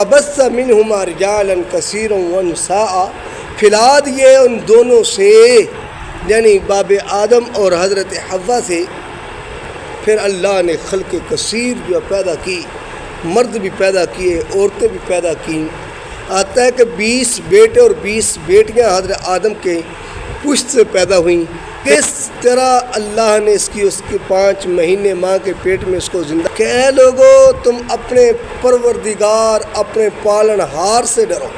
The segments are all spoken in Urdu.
بس منہما رجالا کثیرا ونساء، پھیلا دیے ان دونوں سے، یعنی باب آدم اور حضرت حوا سے، پھر اللہ نے خلق کثیر جو پیدا کی، مرد بھی پیدا کیے، عورتیں بھی پیدا کیں۔ آتا ہے کہ 20 بیٹے اور 20 بیٹیاں حضرت آدم کے پشت سے پیدا ہوئیں۔ کس طرح اللہ نے اس کے 5 مہینے ماں کے پیٹ میں اس کو زندہ کہ اے لوگو تم اپنے پروردگار، اپنے پالن ہار سے ڈرو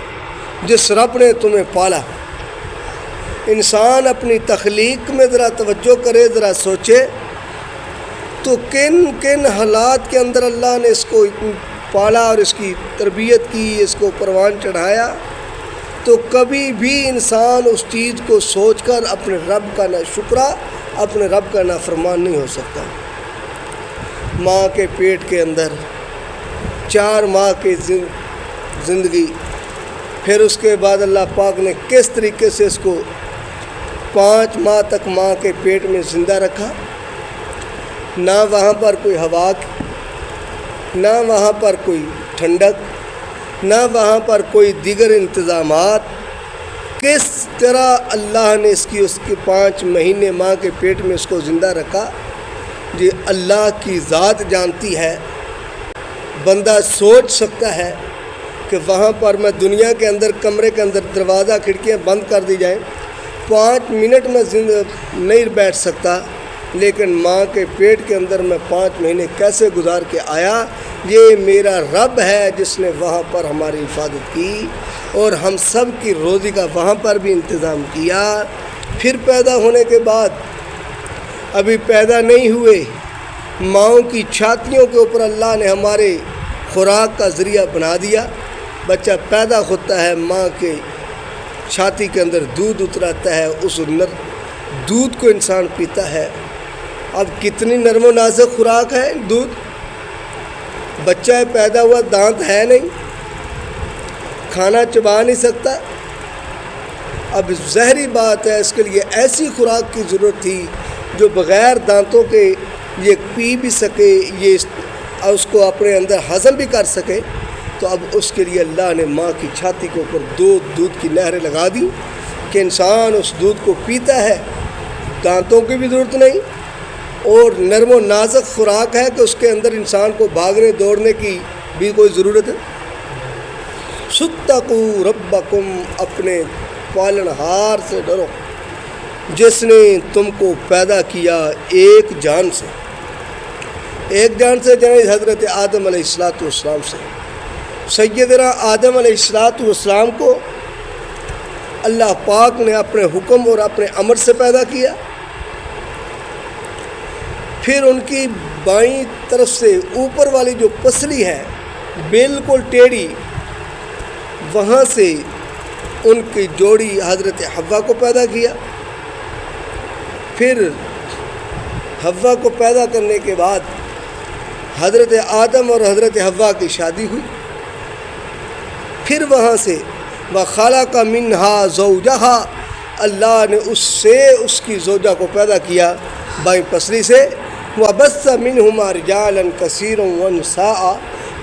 جس رب نے تمہیں پالا۔ انسان اپنی تخلیق میں ذرا توجہ کرے، ذرا سوچے تو کن کن حالات کے اندر اللہ نے اس کو پالا اور اس کی تربیت کی، اس کو پروان چڑھایا، تو کبھی بھی انسان اس چیز کو سوچ کر اپنے رب کا نہ شکرا، اپنے رب کا نافرمان نہیں ہو سکتا۔ ماں کے پیٹ کے اندر 4 ماہ کی زندگی، پھر اس کے بعد اللہ پاک نے کس طریقے سے اس کو 5 ماہ تک ماں کے پیٹ میں زندہ رکھا، نہ وہاں پر کوئی ہوا، نہ وہاں پر کوئی ٹھنڈک، نہ وہاں پر کوئی دیگر انتظامات۔ کس طرح اللہ نے اس کے 5 مہینے ماں کے پیٹ میں اس کو زندہ رکھا، یہ اللہ کی ذات جانتی ہے۔ بندہ سوچ سکتا ہے کہ وہاں پر میں دنیا کے اندر کمرے کے اندر دروازہ کھڑکیاں بند کر دی جائیں، 5 منٹ میں نہیں بیٹھ سکتا، لیکن ماں کے پیٹ کے اندر میں 5 مہینے کیسے گزار کے آیا؟ یہ میرا رب ہے جس نے وہاں پر ہماری حفاظت کی اور ہم سب کی روزی کا وہاں پر بھی انتظام کیا۔ پھر پیدا ہونے کے بعد ابھی پیدا نہیں ہوئے، ماؤں کی چھاتیوں کے اوپر اللہ نے ہمارے خوراک کا ذریعہ بنا دیا۔ بچہ پیدا ہوتا ہے، ماں کے چھاتی کے اندر دودھ اتراتا ہے، اس دودھ کو انسان پیتا ہے۔ اب کتنی نرم و نازک خوراک ہے دودھ۔ بچہ پیدا ہوا، دانت ہے نہیں، کھانا چبا نہیں سکتا۔ اب ظاہری بات ہے اس کے لیے ایسی خوراک کی ضرورت تھی جو بغیر دانتوں کے یہ پی بھی سکے، یہ اس کو اپنے اندر ہضم بھی کر سکے۔ تو اب اس کے لیے اللہ نے ماں کی چھاتی کے اوپر دودھ کی نہریں لگا دی کہ انسان اس دودھ کو پیتا ہے، دانتوں کی بھی ضرورت نہیں، اور نرم و نازک خوراک ہے کہ اس کے اندر انسان کو بھاگنے دوڑنے کی بھی کوئی ضرورت ہے۔ ستقوا ربکم، اپنے پالنہار سے ڈرو جس نے تم کو پیدا کیا ایک جان سے، یعنی حضرت آدم علیہ السلام سے۔ سیدنا آدم علیہ السلام کو اللہ پاک نے اپنے حکم اور اپنے امر سے پیدا کیا۔ پھر ان کی بائیں طرف سے اوپر والی جو پسلی ہے بالکل ٹیڑھی، وہاں سے ان کی جوڑی حضرت حوا کو پیدا کیا۔ پھر حوا کو پیدا کرنے کے بعد حضرت آدم اور حضرت حوا کی شادی ہوئی۔ پھر وہاں سے وَخَلَقَ مِنْهَا زَوْجَهَا، اللہ نے اس سے اس کی زوجہ کو پیدا کیا بائیں پسلی سے۔ وَبَثَّ مِنْهُمَا رِجَالًا كَثِيرًا وَنِسَاءَ،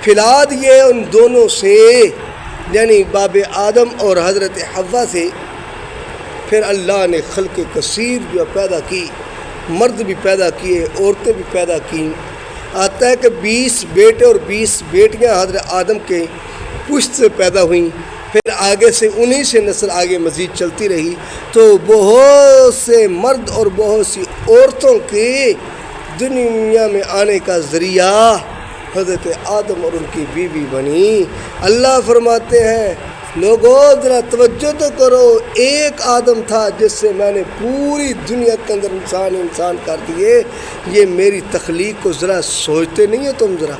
پھیلا دیے ان دونوں سے، یعنی باب آدم اور حضرت حوا سے، پھر اللہ نے خلق کثیر جو پیدا کی، مرد بھی پیدا کیے، عورتیں بھی پیدا کیں۔ آتا ہے کہ 20 بیٹے اور 20 بیٹیاں حضرت آدم کے پشت سے پیدا ہوئیں، پھر آگے سے انہی سے نسل آگے مزید چلتی رہی، تو بہت سے مرد اور بہت سی عورتوں کے دنیا میں آنے کا ذریعہ حضرت آدم اور ان کی بیوی بنی۔ اللہ فرماتے ہیں لوگوں ذرا توجہ تو کرو، ایک آدم تھا جس سے میں نے پوری دنیا کے اندر انسان کر دیے۔ یہ میری تخلیق کو ذرا سوچتے نہیں ہو تم؟ ذرا